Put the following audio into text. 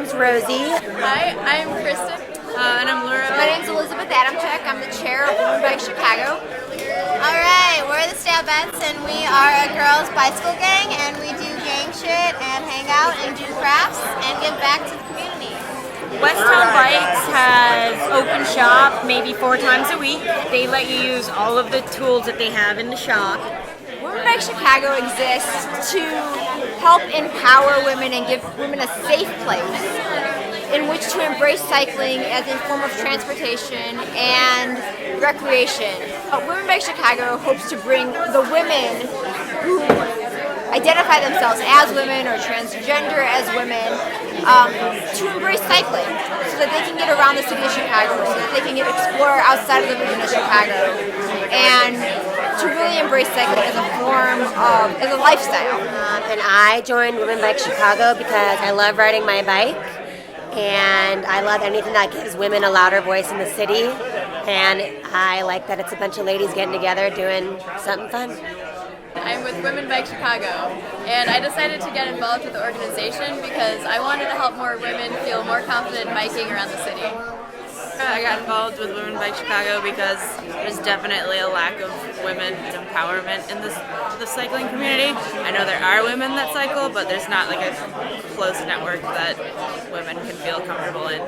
name's Rosie. Hi, I'm Kristen. And I'm Laura. My name's Elizabeth Adamczyk. I'm the chair of Women Bike Chicago. All right, we're the Stabbettes, and we are a girls' bicycle gang, and we do gang shit and hang out and do crafts and give back to the community. Westtown Bikes has open shop maybe 4 times a week. They let you use all of the tools that they have in the shop. Women Bike Chicago exists to help empower women and give women a safe place in which to embrace cycling as a form of transportation and recreation. Women Bike Chicago hopes to bring the women who identify themselves as women or transgender as women to embrace cycling so that they can get around the city of Chicago, so that they can explore outside of the region of Chicago, and to really embrace cycling as a form of, as a lifestyle. And I joined Women Bike Chicago because I love riding my bike, and I love anything that gives women a louder voice in the city, and I like that it's a bunch of ladies getting together doing something fun. I'm with Women Bike Chicago, and I decided to get involved with the organization because I wanted to help more women feel more confident biking around the city. I got involved with Women Bike Chicago because there's definitely a lack of women empowerment in the cycling community. I know there are women that cycle, but there's not like a close network that women can feel comfortable in.